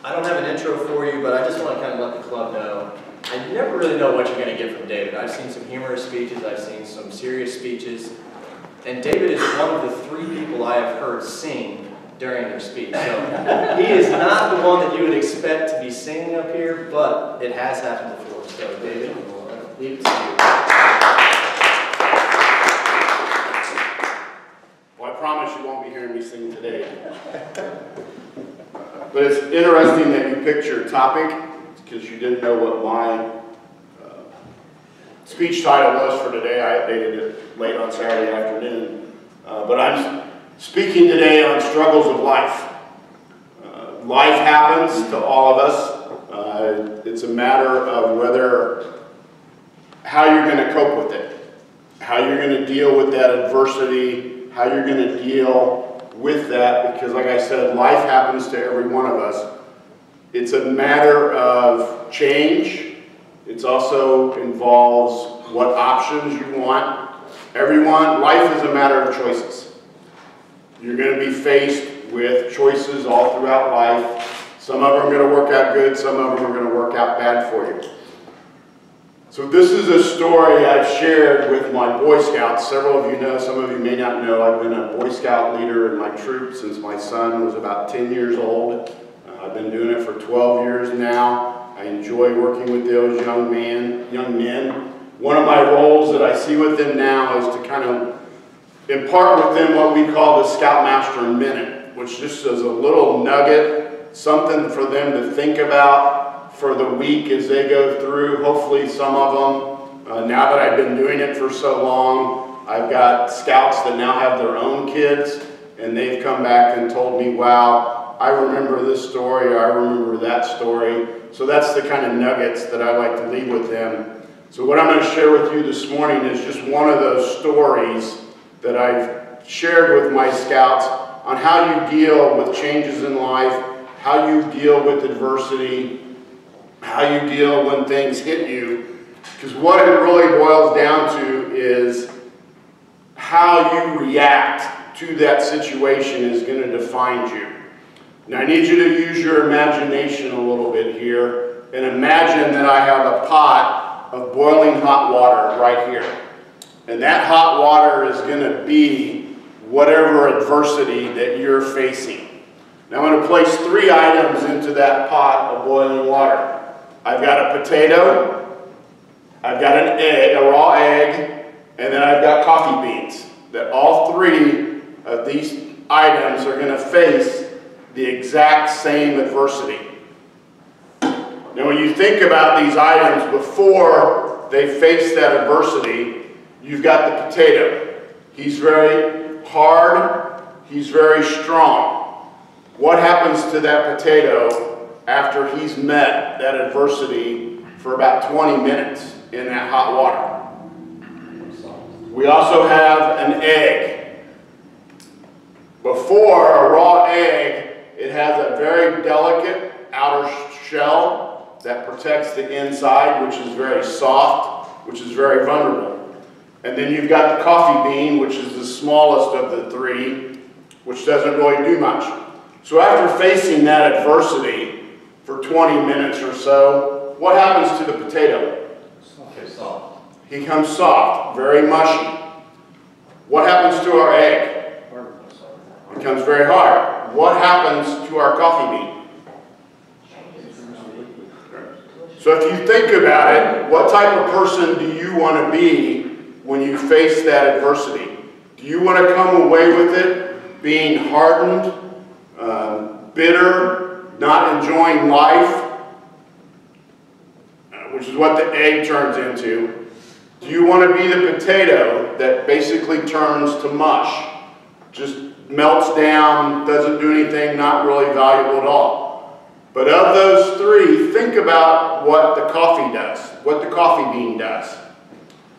I don't have an intro for you, but I just want to kind of let the club know. I never really know what you're going to get from David. I've seen some humorous speeches, I've seen some serious speeches, and David is one of the 3 people I have heard sing during their speech. So he is not the one that you would expect to be singing up here, but it has happened before. So David, we'll leave it to you. Well, I promise you won't be hearing me sing today. But it's interesting that you picked your topic, because you didn't know what my speech title was for today. I updated it late on Saturday afternoon. But I'm speaking today on struggles of life. Life happens to all of us. It's a matter of how you're going to cope with it, how you're going to deal with that adversity, how you're going to deal with that, because like I said, life happens to every one of us. It's a matter of change. It also involves what options you want. Life is a matter of choices. You're going to be faced with choices all throughout life. Some of them are going to work out good, some of them are going to work out bad for you. So this is a story I've shared with my Boy Scouts. Several of you know, some of you may not know, I've been a Boy Scout leader in my troop since my son was about 10 years old. I've been doing it for 12 years now. I enjoy working with those young men. One of my roles that I see with them now is to kind of impart with them what we call the Scoutmaster Minute, which just is a little nugget, something for them to think about for the week as they go through. Hopefully some of them, now that I've been doing it for so long, I've got scouts that now have their own kids, and they've come back and told me, wow, I remember this story, or I remember that story. So that's the kind of nuggets that I like to leave with them. So what I'm going to share with you this morning is just one of those stories that I've shared with my scouts on how you deal with changes in life, how you deal with adversity, how you deal when things hit you. Because what it really boils down to is how you react to that situation is going to define you. Now I need you to use your imagination a little bit here and imagine that I have a pot of boiling hot water right here. And that hot water is going to be whatever adversity that you're facing. Now I'm going to place 3 items into that pot of boiling water. I've got a potato, I've got an egg, a raw egg, and then I've got coffee beans. That all 3 of these items are going to face the exact same adversity. Now when you think about these items before they face that adversity, you've got the potato. He's very hard, he's very strong. What happens to that potato after he's met that adversity for about 20 minutes in that hot water? We also have an egg. Before a raw egg, it has a very delicate outer shell that protects the inside, which is very soft, which is very vulnerable. And then you've got the coffee bean, which is the smallest of the 3, which doesn't really do much. So after facing that adversity for 20 minutes or so, what happens to the potato? Soft. He becomes soft, very mushy. What happens to our egg? It becomes very hard. What happens to our coffee bean? So if you think about it, what type of person do you want to be when you face that adversity? Do you want to come away with it being hardened, bitter, not enjoying life, which is what the egg turns into? Do you want to be the potato that basically turns to mush, just melts down, doesn't do anything, not really valuable at all? But of those 3, think about what the coffee does, what the coffee bean does.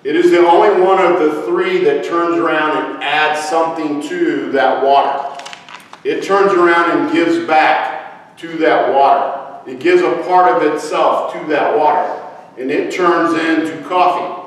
It is the only one of the 3 that turns around and adds something to that water. It turns around and gives back to that water. It gives a part of itself to that water. And it turns into coffee,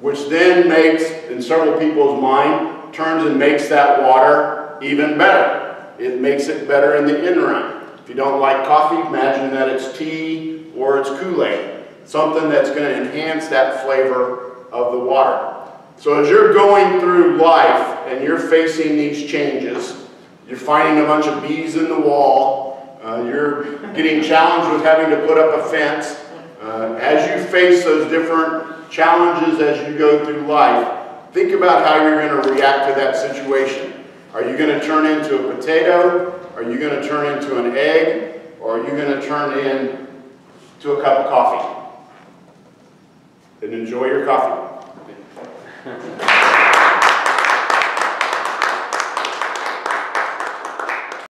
which then makes, in several people's mind, turns and makes that water even better. It makes it better in the end run. If you don't like coffee, imagine that it's tea or it's Kool-Aid. Something that's going to enhance that flavor of the water. So as you're going through life and you're facing these changes, you're finding a bunch of bees in the wall, you're getting challenged with having to put up a fence. As you face those different challenges as you go through life, think about how you're going to react to that situation. Are you going to turn into a potato? Are you going to turn into an egg? Or are you going to turn into a cup of coffee? And enjoy your coffee.